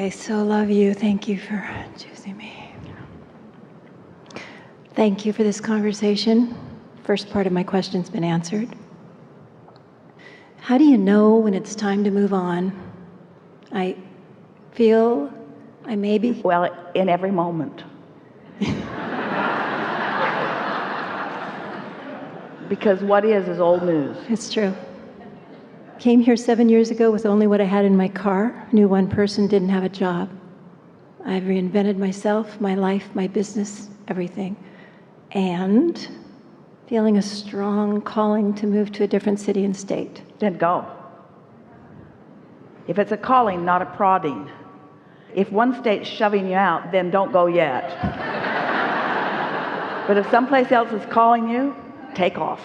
I so love you. Thank you for choosing me. Thank you for this conversation. First part of my question's been answered. How do you know when it's time to move on? I feel I may be... Well, in every moment. Because what is old news. It's true. Came here 7 years ago with only what I had in my car. Knew one person, didn't have a job. I've reinvented myself, my life, my business, everything. And feeling a strong calling to move to a different city and state. Then go. If it's a calling, not a prodding. If one state's shoving you out, then don't go yet. But if someplace else is calling you, take off.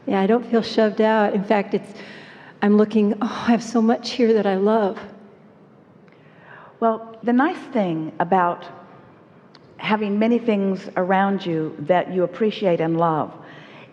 Yeah, I don't feel shoved out. In fact, I'm looking, I have so much here that I love. Well, the nice thing about having many things around you that you appreciate and love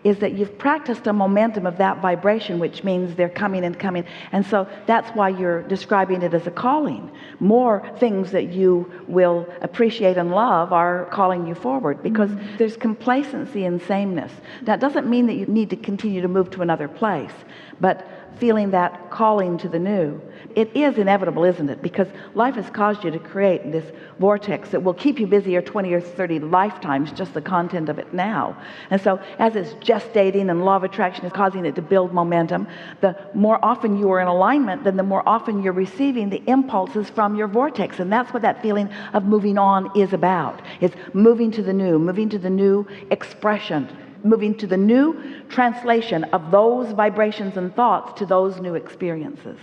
is that you've practiced a momentum of that vibration, which means they're coming and coming. And so that's why you're describing it as a calling. More things that you will appreciate and love are calling you forward, because there's complacency and sameness. That doesn't mean that you need to continue to move to another place, but feeling that calling to the new. It is inevitable, isn't it? Because life has caused you to create this vortex that will keep you busier 20 or 30 lifetimes, just the content of it now. And so as it's gestating and law of attraction is causing it to build momentum, the more often you are in alignment, then the more often you're receiving the impulses from your vortex. And that's what that feeling of moving on is about. It's moving to the new expression, moving to the new translation of those vibrations and thoughts to those new experiences.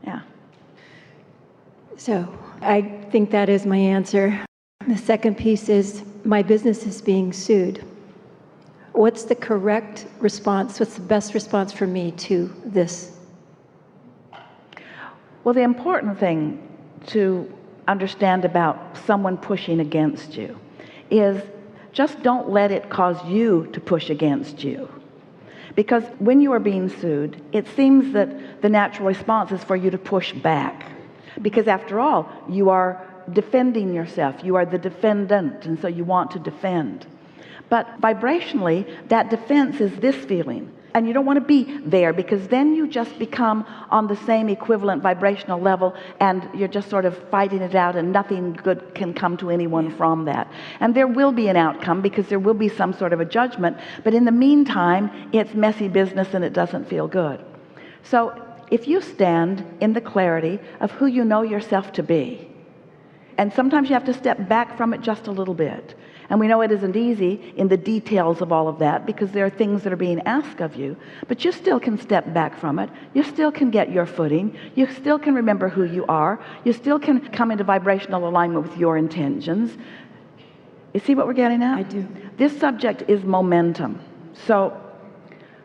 Yeah. So I think that is my answer. The second piece is my business is being sued. What's the correct response? What's the best response for me to this? Well, the important thing to understand about someone pushing against you is just don't let it cause you to push against you. Because when you are being sued, it seems that the natural response is for you to push back. Because after all, you are defending yourself. You are the defendant, and so you want to defend. But vibrationally, that defense is this feeling. And you don't want to be there, because then you just become on the same equivalent vibrational level, and you're just sort of fighting it out, and nothing good can come to anyone from that. And there will be an outcome, because there will be some sort of a judgment, but in the meantime, it's messy business and it doesn't feel good. So if you stand in the clarity of who you know yourself to be, and sometimes you have to step back from it just a little bit. And we know it isn't easy in the details of all of that, because there are things that are being asked of you, but you still can step back from it. You still can get your footing. You still can remember who you are. You still can come into vibrational alignment with your intentions. You see what we're getting at? I do. This subject is momentum. So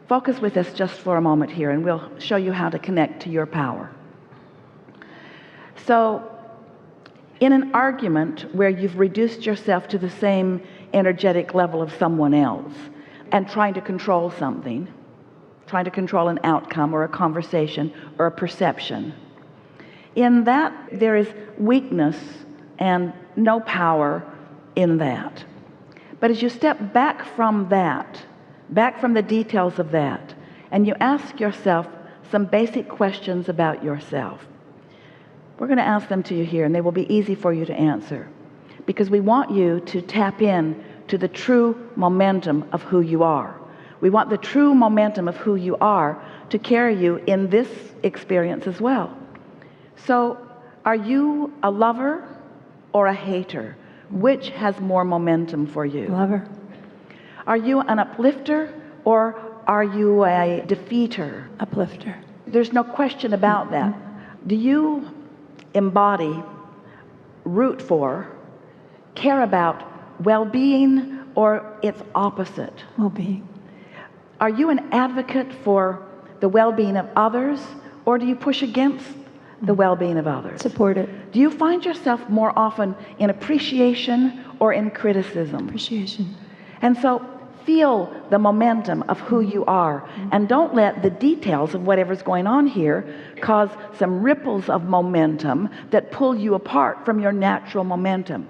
focus with us just for a moment here, and we'll show you how to connect to your power. So in an argument where you've reduced yourself to the same energetic level of someone else and trying to control something, trying to control an outcome or a conversation or a perception, in that there is weakness and no power in that. But as you step back from that, back from the details of that, and you ask yourself some basic questions about yourself, we're going to ask them to you here, and they will be easy for you to answer, because we want you to tap in to the true momentum of who you are. We want the true momentum of who you are to carry you in this experience as well. So are you a lover or a hater? Which has more momentum for you? Lover. Are you an uplifter or are you a defeater? Uplifter. There's no question about that. Do you embody, root for, care about well-being, or its opposite? Well-being. Are you an advocate for the well-being of others, or do you push against the well-being of others? Support it. Do you find yourself more often in appreciation or in criticism? Appreciation. And so feel the momentum of who you are, and don't let the details of whatever's going on here cause some ripples of momentum that pull you apart from your natural momentum.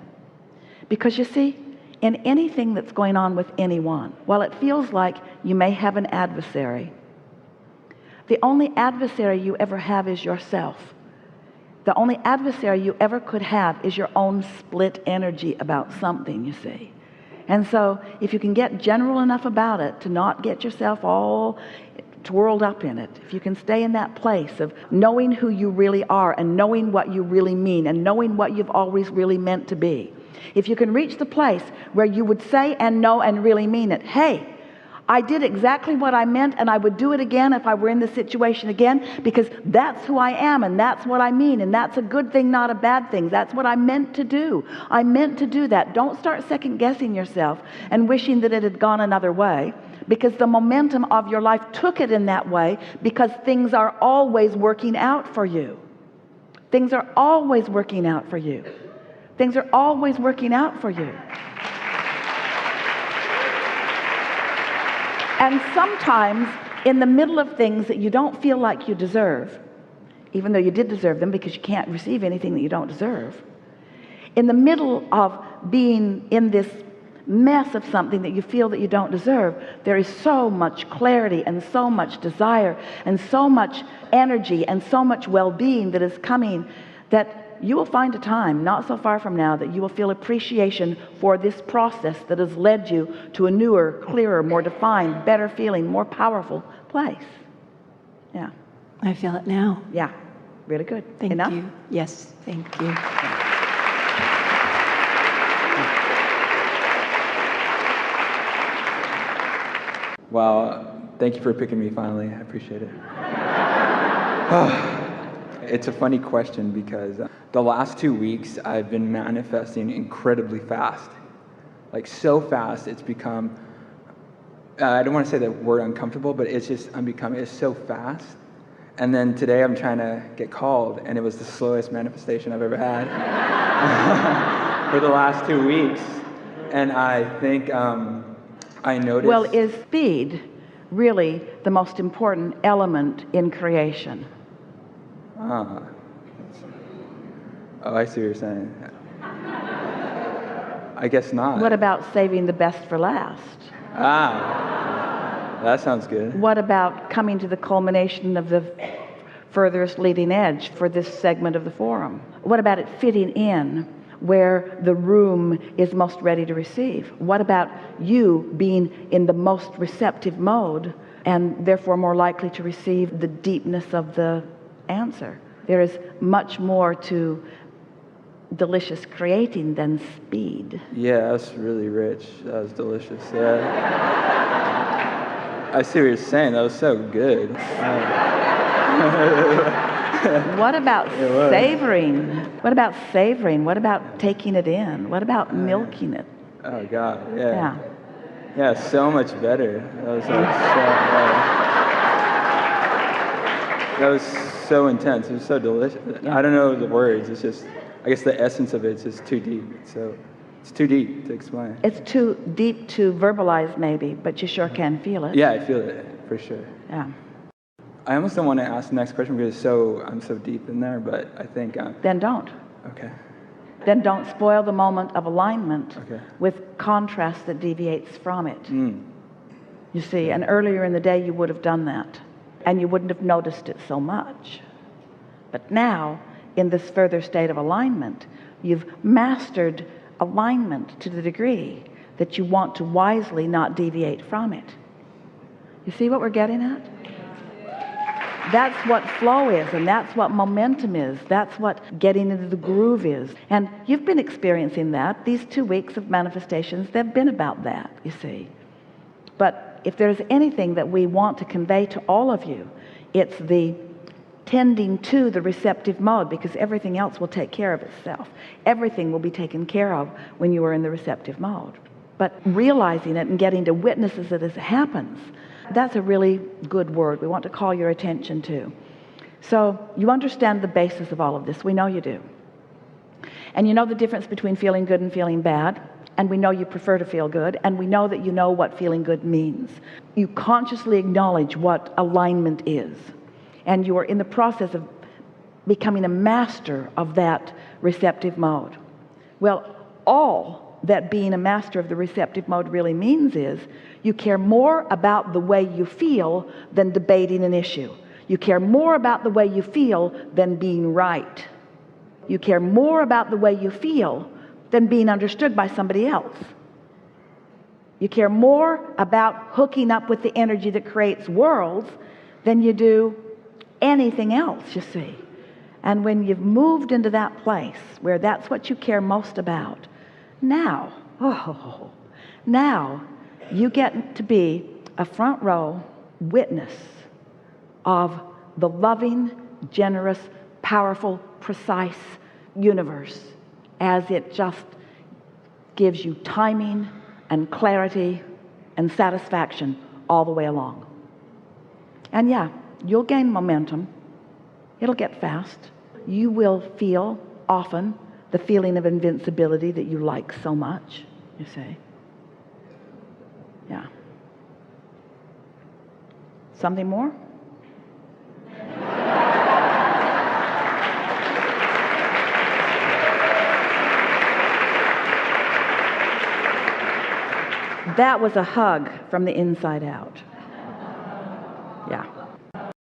Because you see, in anything that's going on with anyone, while it feels like you may have an adversary, the only adversary you ever have is yourself. The only adversary you ever could have is your own split energy about something, you see. And so if you can get general enough about it to not get yourself all twirled up in it, if you can stay in that place of knowing who you really are and knowing what you really mean and knowing what you've always really meant to be, if you can reach the place where you would say and know and really mean it, hey, I did exactly what I meant, and I would do it again if I were in this situation again, because that's who I am and that's what I mean, and that's a good thing, not a bad thing. That's what I meant to do. I meant to do that. Don't start second guessing yourself and wishing that it had gone another way, because the momentum of your life took it in that way, because things are always working out for you. Things are always working out for you. Things are always working out for you. And sometimes in the middle of things that you don't feel like you deserve, even though you did deserve them, because you can't receive anything that you don't deserve, in the middle of being in this mess of something that you feel that you don't deserve, there is so much clarity and so much desire and so much energy and so much well-being that is coming, that you will find a time not so far from now that you will feel appreciation for this process that has led you to a newer, clearer, more defined, better feeling, more powerful place. Yeah. I feel it now. Yeah. Really good. Thank Enough? you. Yes, thank you. Wow, thank you for picking me finally. I appreciate it. It's a funny question because the last 2 weeks I've been manifesting incredibly fast. Like so fast it's become, I don't want to say the word uncomfortable, but it's just, it's so fast. And then today I'm trying to get called, and it was the slowest manifestation I've ever had for the last 2 weeks. And I think I noticed... Well, is speed really the most important element in creation? Oh, I see what you're saying. I guess not. What about saving the best for last? That sounds good. What about coming to the culmination of the furthest leading edge for this segment of the forum? What about it fitting in where the room is most ready to receive? What about you being in the most receptive mode and therefore more likely to receive the deepness of the answer? There is much more to delicious creating than speed. Yeah, that's really rich. That was delicious. Yeah. I see what you're saying. That was so good. What about savoring? What about savoring? What about taking it in? What about milking it? Oh God, yeah. Yeah. Yeah, so much better. That was like that was so intense. It was so delicious. Yeah. I don't know the words. It's just, I guess the essence of it is just too deep. So it's too deep to explain. It's too deep to verbalize maybe, but you sure can feel it. Yeah, I feel it for sure. Yeah. I almost don't want to ask the next question because I'm so deep in there, but I think Then don't. okay. Then don't spoil the moment of alignment Okay. with contrast that deviates from it. Mm. You see, and earlier in the day you would have done that, and you wouldn't have noticed it so much. But now, in this further state of alignment, you've mastered alignment to the degree that you want to wisely not deviate from it. You see what we're getting at? That's what flow is, and that's what momentum is. That's what getting into the groove is. And you've been experiencing that. These 2 weeks of manifestations, they've been about that, you see. But if there's anything that we want to convey to all of you, it's the tending to the receptive mode, because everything else will take care of itself. Everything will be taken care of when you are in the receptive mode. But realizing it and getting to witnesses it as it happens, that's a really good word we want to call your attention to. So you understand the basis of all of this. We know you do. And you know the difference between feeling good and feeling bad. and we know you prefer to feel good, and we know that you know what feeling good means. You consciously acknowledge what alignment is, and you are in the process of becoming a master of that receptive mode. Well, all that being a master of the receptive mode really means is you care more about the way you feel than debating an issue. You care more about the way you feel than being right. You care more about the way you feel than being understood by somebody else. You care more about hooking up with the energy that creates worlds than you do anything else, you see. And when you've moved into that place where that's what you care most about, now you get to be a front row witness of the loving, generous, powerful, precise universe as it just gives you timing and clarity and satisfaction all the way along. And yeah, you'll gain momentum. It'll get fast. You will feel often the feeling of invincibility that you like so much, you see. Yeah. Something more? That was a hug from the inside out. Yeah.